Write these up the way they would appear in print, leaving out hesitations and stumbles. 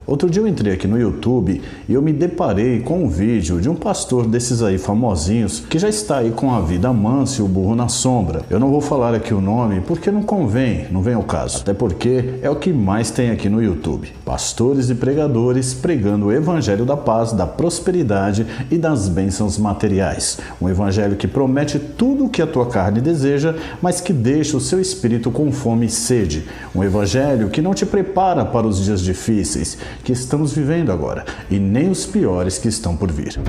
Outro dia eu entrei aqui no YouTube e eu me deparei com um vídeo de um pastor desses aí famosinhos que já está aí com a vida mansa e o burro na sombra. Eu não vou falar aqui o nome porque não convém, não vem ao caso. Até porque é o que mais tem aqui no YouTube. Pastores e pregadores pregando o evangelho da paz, da prosperidade e das bênçãos materiais. Um evangelho que promete tudo o que a tua carne deseja, mas que deixa o seu espírito com fome e sede. Um evangelho que não te prepara para os dias difíceis que estamos vivendo agora, e nem os piores que estão por vir.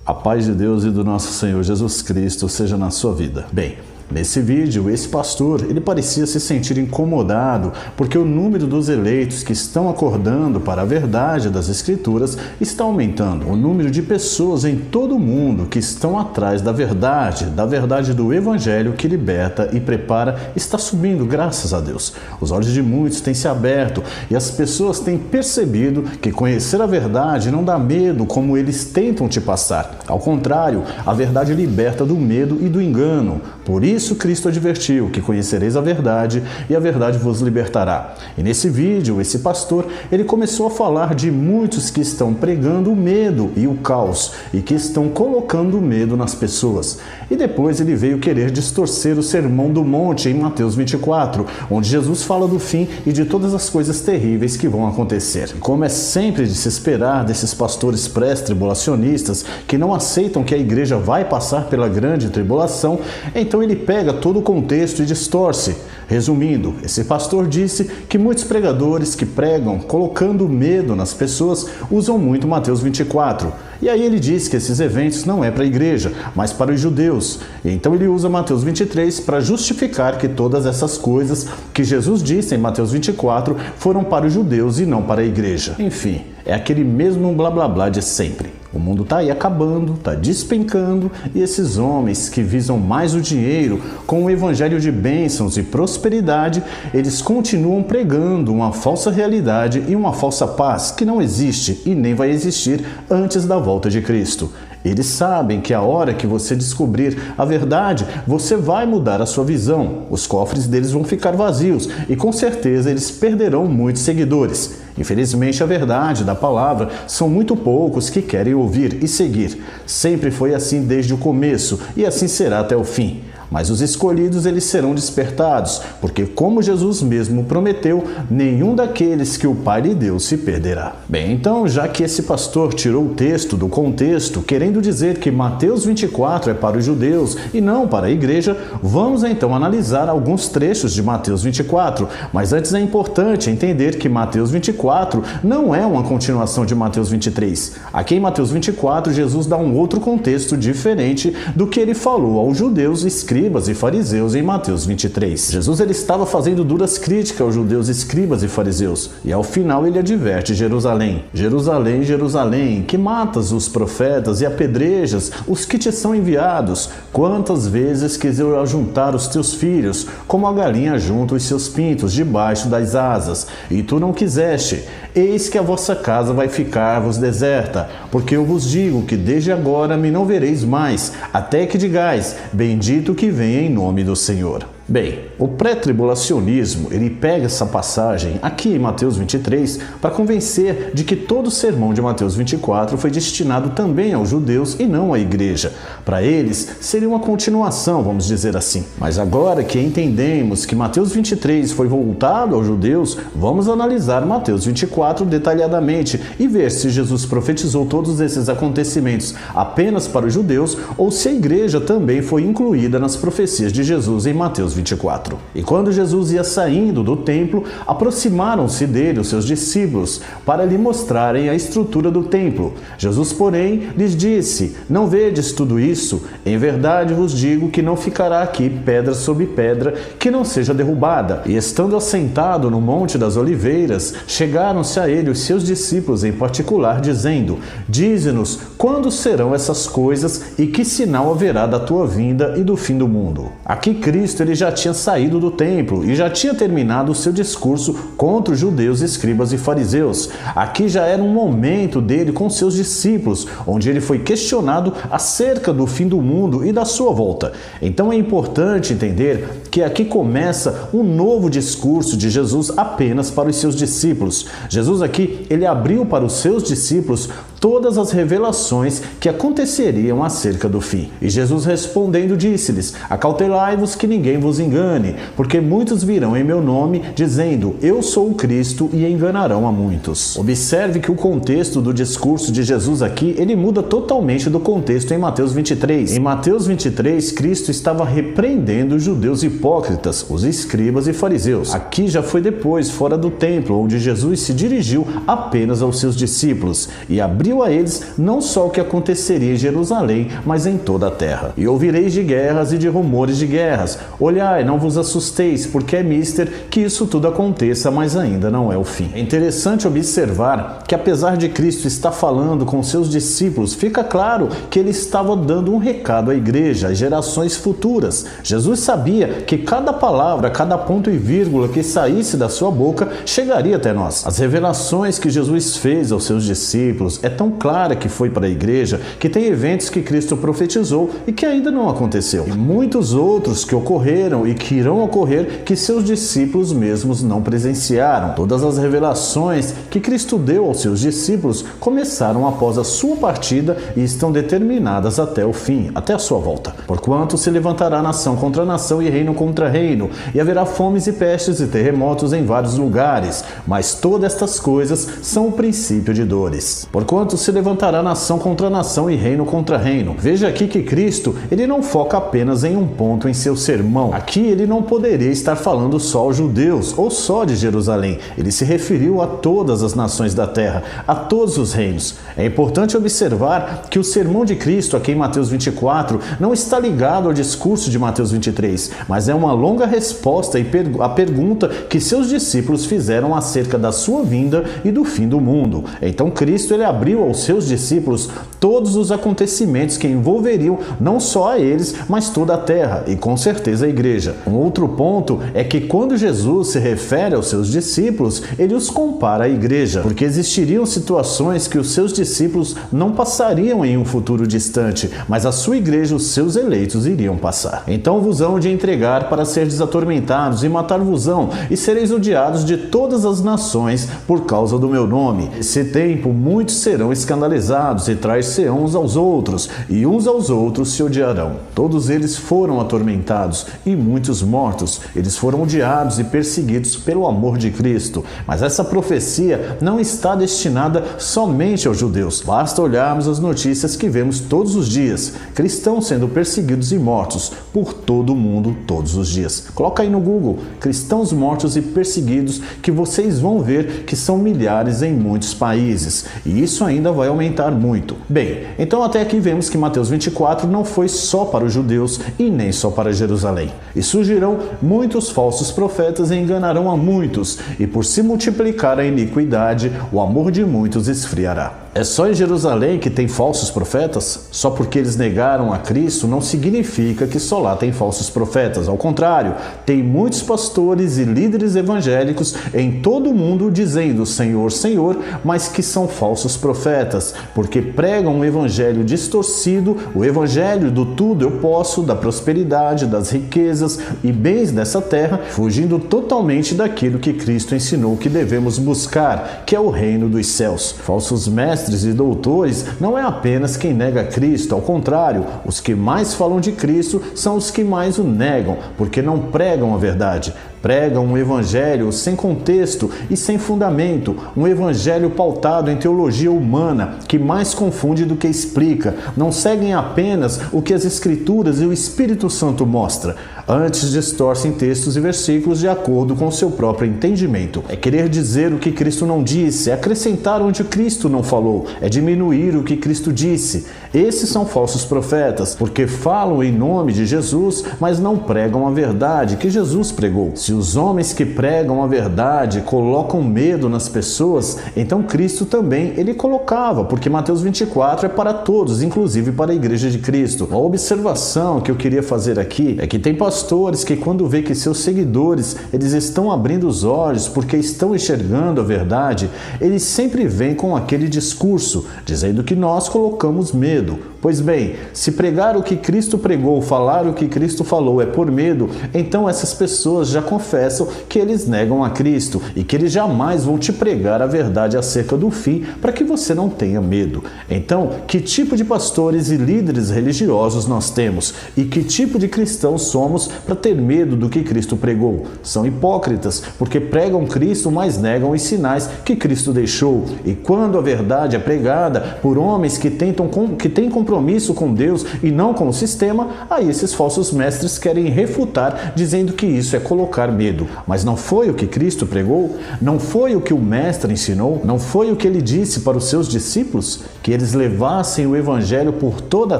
A paz de Deus e do nosso Senhor Jesus Cristo seja na sua vida. Bem, nesse vídeo, esse pastor, ele parecia se sentir incomodado porque o número dos eleitos que estão acordando para a verdade das Escrituras está aumentando. O número de pessoas em todo o mundo que estão atrás da verdade do Evangelho que liberta e prepara, está subindo, graças a Deus. Os olhos de muitos têm se aberto e as pessoas têm percebido que conhecer a verdade não dá medo como eles tentam te passar. Ao contrário, a verdade liberta do medo e do engano. Por isso Cristo advertiu que conhecereis a verdade e a verdade vos libertará. E nesse vídeo, esse pastor, ele começou a falar de muitos que estão pregando o medo e o caos e que estão colocando medo nas pessoas. E depois ele veio querer distorcer o sermão do monte em Mateus 24, onde Jesus fala do fim e de todas as coisas terríveis que vão acontecer. Como é sempre de se esperar desses pastores pré-tribulacionistas que não aceitam que a igreja vai passar pela grande tribulação, então ele pega todo o contexto e distorce. Resumindo, esse pastor disse que muitos pregadores que pregam colocando medo nas pessoas usam muito Mateus 24. E aí ele diz que esses eventos não é para a igreja, mas para os judeus. E então ele usa Mateus 23 para justificar que todas essas coisas que Jesus disse em Mateus 24 foram para os judeus e não para a igreja. Enfim, é aquele mesmo blá blá blá de sempre. O mundo está aí acabando, está despencando, e esses homens que visam mais o dinheiro com o evangelho de bênçãos e prosperidade, eles continuam pregando uma falsa realidade e uma falsa paz que não existe e nem vai existir antes da volta de Cristo. Eles sabem que a hora que você descobrir a verdade, você vai mudar a sua visão. Os cofres deles vão ficar vazios e com certeza eles perderão muitos seguidores. Infelizmente, a verdade da palavra são muito poucos que querem ouvir e seguir. Sempre foi assim desde o começo e assim será até o fim. Mas os escolhidos eles serão despertados, porque como Jesus mesmo prometeu, nenhum daqueles que o Pai lhe deu se perderá. Bem, então, já que esse pastor tirou o texto do contexto, querendo dizer que Mateus 24 é para os judeus e não para a igreja, vamos então analisar alguns trechos de Mateus 24. Mas antes é importante entender que Mateus 24 não é uma continuação de Mateus 23. Aqui em Mateus 24, Jesus dá um outro contexto diferente do que ele falou aos judeus escribas e fariseus em Mateus 23. Jesus ele estava fazendo duras críticas aos judeus escribas e fariseus, e ao final ele adverte Jerusalém: Jerusalém, Jerusalém, que matas os profetas e apedrejas os que te são enviados. Quantas vezes quis eu ajuntar os teus filhos, como a galinha junta os seus pintos debaixo das asas, e tu não quiseste. Eis que a vossa casa vai ficar-vos deserta, porque eu vos digo que desde agora me não vereis mais, até que digais: bendito que vem em nome do Senhor. Bem, o pré-tribulacionismo, ele pega essa passagem aqui em Mateus 23 para convencer de que todo o sermão de Mateus 24 foi destinado também aos judeus e não à igreja. Para eles, seria uma continuação, vamos dizer assim. Mas agora que entendemos que Mateus 23 foi voltado aos judeus, vamos analisar Mateus 24 detalhadamente e ver se Jesus profetizou todos esses acontecimentos apenas para os judeus ou se a igreja também foi incluída nas profecias de Jesus em Mateus 24. E quando Jesus ia saindo do templo, aproximaram-se dele os seus discípulos para lhe mostrarem a estrutura do templo. Jesus, porém, lhes disse: não vedes tudo isso? Em verdade vos digo que não ficará aqui pedra sobre pedra que não seja derrubada. E estando assentado no Monte das Oliveiras, chegaram-se a ele os seus discípulos em particular, dizendo: dize-nos quando serão essas coisas e que sinal haverá da tua vinda e do fim do mundo? Aqui Cristo ele já tinha saído do templo e já tinha terminado o seu discurso contra os judeus, escribas e fariseus. Aqui já era um momento dele com seus discípulos, onde ele foi questionado acerca do fim do mundo e da sua volta. Então é importante entender que aqui começa um novo discurso de Jesus apenas para os seus discípulos. Jesus aqui, ele abriu para os seus discípulos todas as revelações que aconteceriam acerca do fim. E Jesus respondendo disse-lhes: acautelai-vos que ninguém vos engane, porque muitos virão em meu nome, dizendo, eu sou o Cristo, e enganarão a muitos. Observe que o contexto do discurso de Jesus aqui, ele muda totalmente do contexto em Mateus 23. Em Mateus 23, Cristo estava repreendendo os judeus hipócritas, os escribas e fariseus. Aqui já foi depois, fora do templo, onde Jesus se dirigiu apenas aos seus discípulos e abriu a eles não só o que aconteceria em Jerusalém, mas em toda a terra. E ouvireis de guerras e de rumores de guerras. Olhai, não vos assusteis, porque é mister que isso tudo aconteça, mas ainda não é o fim. É interessante observar que apesar de Cristo estar falando com seus discípulos, fica claro que ele estava dando um recado à igreja, às gerações futuras. Jesus sabia que cada palavra, cada ponto e vírgula que saísse da sua boca chegaria até nós. As revelações que Jesus fez aos seus discípulos é tão clara que foi para a igreja que tem eventos que Cristo profetizou e que ainda não aconteceu. E muitos outros que ocorreram e que irão ocorrer que seus discípulos mesmos não presenciaram. Todas as revelações que Cristo deu aos seus discípulos começaram após a sua partida e estão determinadas até o fim, até a sua volta. Porquanto se levantará nação contra nação e reino contra reino, e haverá fomes e pestes e terremotos em vários lugares, mas todas estas coisas são o princípio de dores. Porquanto se levantará nação contra nação e reino contra reino. Veja aqui que Cristo, ele não foca apenas em um ponto em seu sermão. Aqui ele não poderia estar falando só aos judeus ou só de Jerusalém. Ele se referiu a todas as nações da terra, a todos os reinos. É importante observar que o sermão de Cristo aqui em Mateus 24 não está ligado ao discurso de Mateus 23, mas é uma longa resposta à pergunta que seus discípulos fizeram acerca da sua vinda e do fim do mundo. Então Cristo ele abriu aos seus discípulos todos os acontecimentos que envolveriam não só a eles, mas toda a terra e com certeza a igreja. Um outro ponto é que quando Jesus se refere aos seus discípulos, ele os compara à igreja, porque existiriam situações que os seus discípulos não passariam em um futuro distante, mas a sua igreja, os seus eleitos, iriam passar. Então vos hão de entregar para seres atormentados e matar-vos-ão, e sereis odiados de todas as nações por causa do meu nome. Nesse tempo muitos serão escandalizados e trair-se-ão uns aos outros, e uns aos outros se odiarão. Todos eles foram atormentados e muitos mortos. Eles foram odiados e perseguidos pelo amor de Cristo. Mas essa profecia não está destinada somente aos judeus. Basta olharmos as notícias que vemos todos os dias. Cristãos sendo perseguidos e mortos por todo o mundo todos os dias. Coloca aí no Google, cristãos mortos e perseguidos, que vocês vão ver que são milhares em muitos países. E isso ainda vai aumentar muito. Bem, então até aqui vemos que Mateus 24 não foi só para os judeus e nem só para Jerusalém. E surgirão muitos falsos profetas e enganarão a muitos, e por se multiplicar a iniquidade, o amor de muitos esfriará. É só em Jerusalém que tem falsos profetas? Só porque eles negaram a Cristo não significa que só lá tem falsos profetas. Ao contrário, tem muitos pastores e líderes evangélicos em todo o mundo dizendo Senhor, Senhor, mas que são falsos profetas, porque pregam um evangelho distorcido, o evangelho do tudo eu posso, da prosperidade, das riquezas e bens dessa terra, fugindo totalmente daquilo que Cristo ensinou que devemos buscar, que é o reino dos céus. Falsos mestres e doutores não é apenas quem nega Cristo, ao contrário, os que mais falam de Cristo são os que mais o negam, porque não pregam a verdade. Pregam um evangelho sem contexto e sem fundamento, um evangelho pautado em teologia humana, que mais confunde do que explica. Não seguem apenas o que as Escrituras e o Espírito Santo mostra, antes distorcem textos e versículos de acordo com o seu próprio entendimento. É querer dizer o que Cristo não disse, é acrescentar onde Cristo não falou, é diminuir o que Cristo disse. Esses são falsos profetas, porque falam em nome de Jesus, mas não pregam a verdade que Jesus pregou. Se os homens que pregam a verdade colocam medo nas pessoas, então Cristo também ele colocava, porque Mateus 24 é para todos, inclusive para a igreja de Cristo. A observação que eu queria fazer aqui é que tem pastores que quando vê que seus seguidores eles estão abrindo os olhos porque estão enxergando a verdade, eles sempre vêm com aquele discurso, dizendo que nós colocamos medo. Pois bem, se pregar o que Cristo pregou, falar o que Cristo falou é por medo, então essas pessoas já confessam que eles negam a Cristo e que eles jamais vão te pregar a verdade acerca do fim para que você não tenha medo. Então, que tipo de pastores e líderes religiosos nós temos? E que tipo de cristãos somos para ter medo do que Cristo pregou? São hipócritas, porque pregam Cristo, mas negam os sinais que Cristo deixou. E quando a verdade é pregada por homens que têm compromisso com Deus e não com o sistema, aí esses falsos mestres querem refutar, dizendo que isso é colocar medo. Mas não foi o que Cristo pregou? Não foi o que o mestre ensinou? Não foi o que ele disse para os seus discípulos? Que eles levassem o evangelho por toda a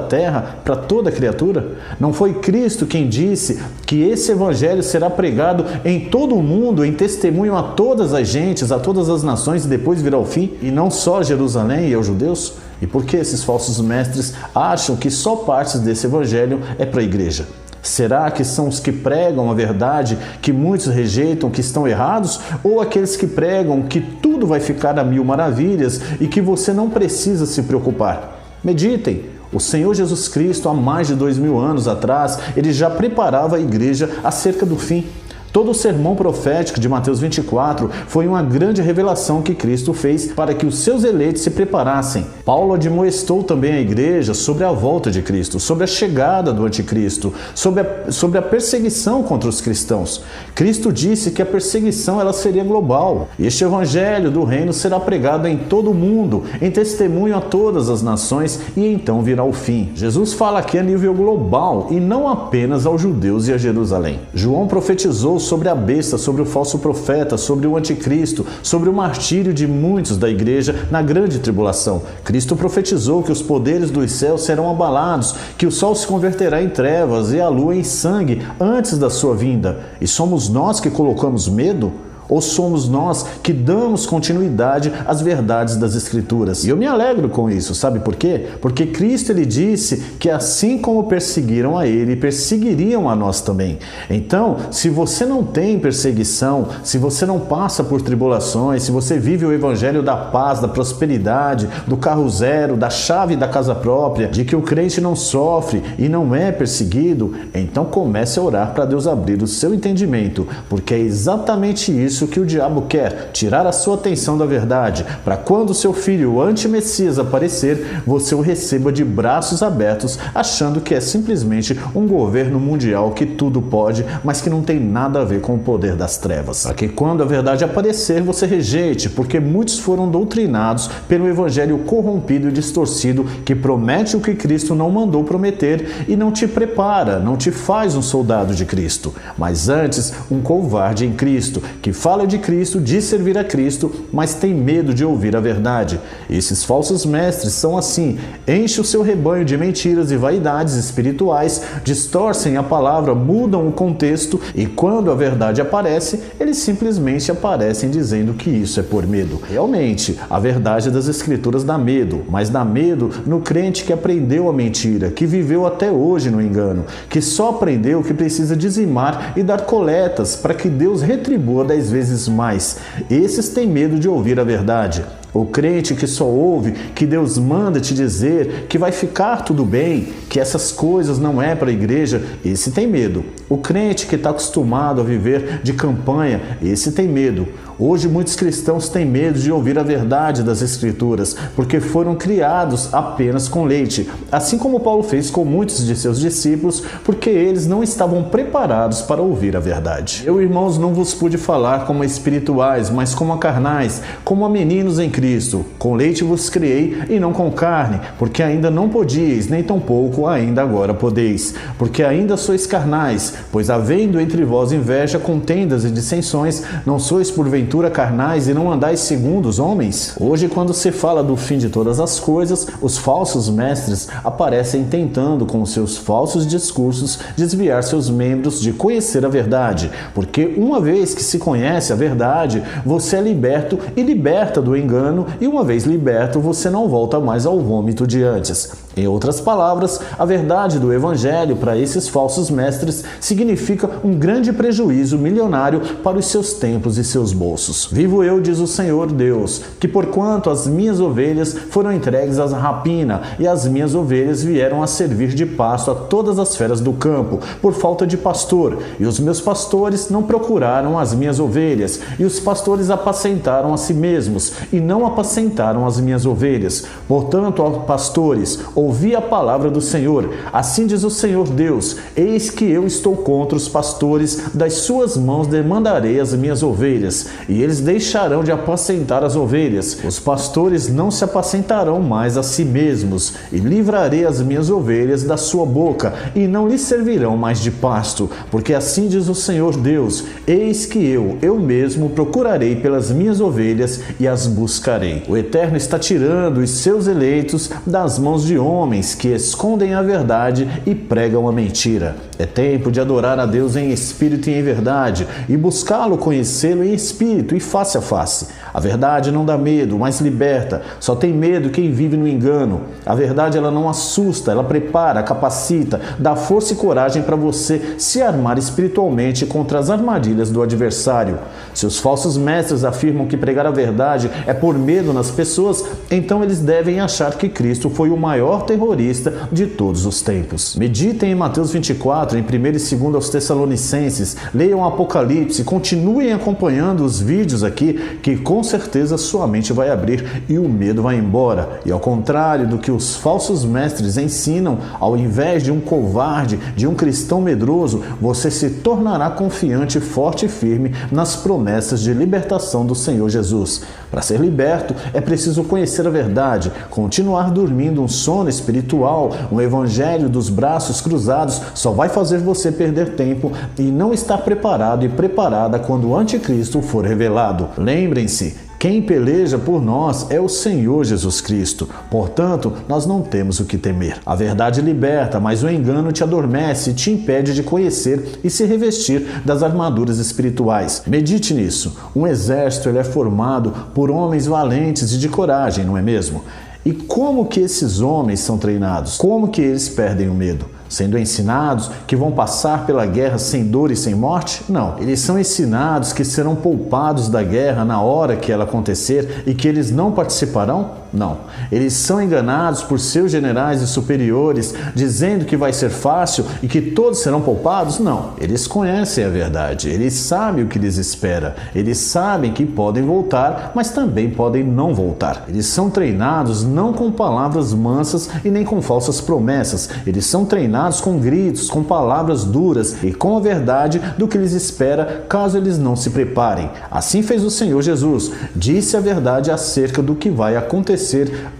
terra, para toda criatura? Não foi Cristo quem disse que esse evangelho será pregado em todo o mundo, em testemunho a todas as gentes, a todas as nações, e depois virá o fim, e não só a Jerusalém e aos judeus? E por que esses falsos mestres acham que só partes desse evangelho é para a igreja? Será que são os que pregam a verdade que muitos rejeitam, que estão errados? Ou aqueles que pregam que tudo vai ficar a mil maravilhas e que você não precisa se preocupar? Meditem. O Senhor Jesus Cristo, há mais de 2000 anos atrás, ele já preparava a igreja acerca do fim. Todo o sermão profético de Mateus 24 foi uma grande revelação que Cristo fez para que os seus eleitos se preparassem. Paulo admoestou também a igreja sobre a volta de Cristo, sobre a chegada do anticristo, sobre a perseguição contra os cristãos. Cristo disse que a perseguição ela seria global. Este evangelho do reino será pregado em todo o mundo, em testemunho a todas as nações, e então virá o fim. Jesus fala aqui a nível global e não apenas aos judeus e a Jerusalém. João profetizou sobre a besta, sobre o falso profeta, sobre o anticristo, sobre o martírio de muitos da igreja na grande tribulação. Cristo profetizou que os poderes dos céus serão abalados, que o sol se converterá em trevas e a lua em sangue antes da sua vinda. E somos nós que colocamos medo? Ou somos nós que damos continuidade às verdades das Escrituras? E eu me alegro com isso, sabe por quê? Porque Cristo ele disse que assim como perseguiram a ele, perseguiriam a nós também. Então, se você não tem perseguição, se você não passa por tribulações, se você vive o evangelho da paz, da prosperidade, do carro zero, da chave da casa própria, de que o crente não sofre e não é perseguido, então comece a orar para Deus abrir o seu entendimento, porque é exatamente isso que o diabo quer, tirar a sua atenção da verdade, para quando o seu filho, o anti-messias, aparecer, você o receba de braços abertos, achando que é simplesmente um governo mundial que tudo pode, mas que não tem nada a ver com o poder das trevas. Para que quando a verdade aparecer, você rejeite, porque muitos foram doutrinados pelo evangelho corrompido e distorcido, que promete o que Cristo não mandou prometer e não te prepara, não te faz um soldado de Cristo, mas antes um covarde em Cristo, que fala de Cristo, diz servir a Cristo, mas tem medo de ouvir a verdade. Esses falsos mestres são assim, enchem o seu rebanho de mentiras e vaidades espirituais, distorcem a palavra, mudam o contexto e quando a verdade aparece, eles simplesmente aparecem dizendo que isso é por medo. Realmente, a verdade das Escrituras dá medo, mas dá medo no crente que aprendeu a mentira, que viveu até hoje no engano, que só aprendeu que precisa dizimar e dar coletas para que Deus retribua 10 vezes mais. Esses têm medo de ouvir a verdade. O crente que só ouve que Deus manda te dizer que vai ficar tudo bem, que essas coisas não é para a igreja, esse tem medo. O crente que está acostumado a viver de campanha, esse tem medo. Hoje muitos cristãos têm medo de ouvir a verdade das Escrituras, porque foram criados apenas com leite, assim como Paulo fez com muitos de seus discípulos, porque eles não estavam preparados para ouvir a verdade. Eu, irmãos, não vos pude falar como a espirituais, mas como a carnais, como a meninos em Cristo, Cristo. Com leite vos criei e não com carne, porque ainda não podíeis, nem tampouco ainda agora podeis. Porque ainda sois carnais, pois havendo entre vós inveja, contendas e dissensões, não sois porventura carnais e não andais segundo os homens? Hoje, quando se fala do fim de todas as coisas, os falsos mestres aparecem tentando, com seus falsos discursos, desviar seus membros de conhecer a verdade, porque uma vez que se conhece a verdade, você é liberto e liberta do engano, e uma vez liberto, você não volta mais ao vômito de antes. Em outras palavras, a verdade do Evangelho para esses falsos mestres significa um grande prejuízo milionário para os seus templos e seus bolsos. Vivo eu, diz o Senhor Deus, que porquanto as minhas ovelhas foram entregues à rapina, e as minhas ovelhas vieram a servir de pasto a todas as feras do campo, por falta de pastor, e os meus pastores não procuraram as minhas ovelhas, e os pastores apacentaram a si mesmos, e não apacentaram as minhas ovelhas. Portanto, ó pastores, ouvi a palavra do Senhor. Assim diz o Senhor Deus: eis que eu estou contra os pastores, das suas mãos demandarei as minhas ovelhas, e eles deixarão de apacentar as ovelhas. Os pastores não se apacentarão mais a si mesmos, e livrarei as minhas ovelhas da sua boca, e não lhes servirão mais de pasto, porque assim diz o Senhor Deus: eis que eu mesmo procurarei pelas minhas ovelhas e as buscarei. O Eterno está tirando os seus eleitos das mãos de homens que escondem a verdade e pregam a mentira. É tempo de adorar a Deus em espírito e em verdade, e buscá-lo, conhecê-lo em espírito e face a face. A verdade não dá medo, mas liberta. Só tem medo quem vive no engano. A verdade, ela não assusta, ela prepara, capacita, dá força e coragem para você se armar espiritualmente contra as armadilhas do adversário. Se os falsos mestres afirmam que pregar a verdade é por medo nas pessoas, então eles devem achar que Cristo foi o maior terrorista de todos os tempos. Meditem em Mateus 24, em 1 e 2 aos Tessalonicenses, leiam Apocalipse, continuem acompanhando os vídeos aqui, que com certeza sua mente vai abrir e o medo vai embora. E ao contrário do que os falsos mestres ensinam, ao invés de um covarde, de um cristão medroso, você se tornará confiante, forte e firme nas promessas de libertação do Senhor Jesus. Para ser liberto, é preciso conhecer a verdade, continuar dormindo um sono espiritual. Um evangelho dos braços cruzados só vai fazer você perder tempo e não estar preparado e preparada quando o anticristo for revelado. Lembrem-se, quem peleja por nós é o Senhor Jesus Cristo. Portanto, nós não temos o que temer. A verdade liberta, mas o engano te adormece e te impede de conhecer e se revestir das armaduras espirituais. Medite nisso. Um exército ele é formado por homens valentes e de coragem, não é mesmo? E como que esses homens são treinados? Como que eles perdem o medo? Sendo ensinados que vão passar pela guerra sem dor e sem morte? Não. Eles são ensinados que serão poupados da guerra na hora que ela acontecer e que eles não participarão? Não. Eles são enganados por seus generais e superiores, dizendo que vai ser fácil e que todos serão poupados? Não. Eles conhecem a verdade. Eles sabem o que lhes espera. Eles sabem que podem voltar, mas também podem não voltar. Eles são treinados não com palavras mansas e nem com falsas promessas. Eles são treinados com gritos, com palavras duras e com a verdade do que lhes espera caso eles não se preparem. Assim fez o Senhor Jesus. Disse a verdade acerca do que vai acontecer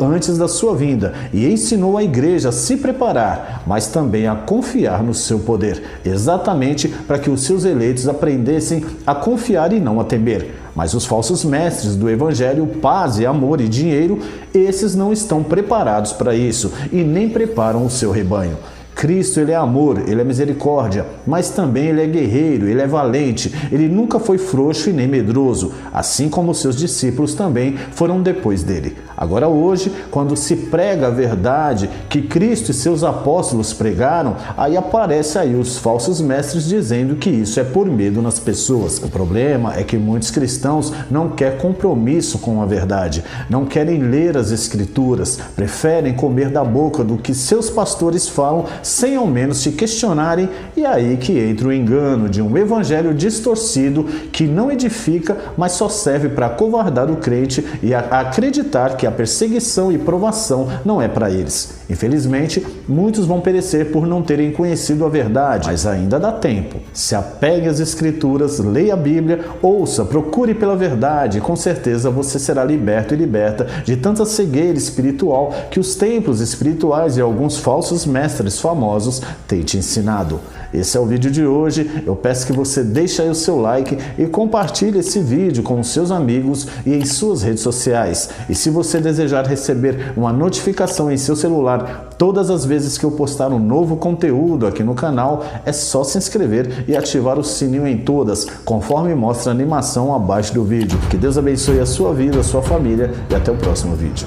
antes da sua vinda e ensinou a igreja a se preparar, mas também a confiar no seu poder, exatamente para que os seus eleitos aprendessem a confiar e não a temer. Mas os falsos mestres do evangelho, paz e amor e dinheiro, esses não estão preparados para isso e nem preparam o seu rebanho. Cristo, ele é amor, ele é misericórdia, mas também ele é guerreiro, ele é valente, ele nunca foi frouxo e nem medroso, assim como seus discípulos também foram depois dele. Agora hoje, quando se prega a verdade que Cristo e seus apóstolos pregaram, aí aparece aí os falsos mestres dizendo que isso é por medo nas pessoas. O problema é que muitos cristãos não querem compromisso com a verdade, não querem ler as escrituras, preferem comer da boca do que seus pastores falam sem ao menos te questionarem, e é aí que entra o engano de um evangelho distorcido que não edifica, mas só serve para acovardar o crente e acreditar que a perseguição e provação não é para eles. Infelizmente, muitos vão perecer por não terem conhecido a verdade, mas ainda dá tempo. Se apegue às Escrituras, leia a Bíblia, ouça, procure pela verdade, e com certeza você será liberto e liberta de tanta cegueira espiritual que os templos espirituais e alguns falsos mestres famosos têm te ensinado. Esse é o vídeo de hoje. Eu peço que você deixe aí o seu like e compartilhe esse vídeo com os seus amigos e em suas redes sociais. E se você desejar receber uma notificação em seu celular todas as vezes que eu postar um novo conteúdo aqui no canal, é só se inscrever e ativar o sininho em todas, conforme mostra a animação abaixo do vídeo. Que Deus abençoe a sua vida, a sua família e até o próximo vídeo.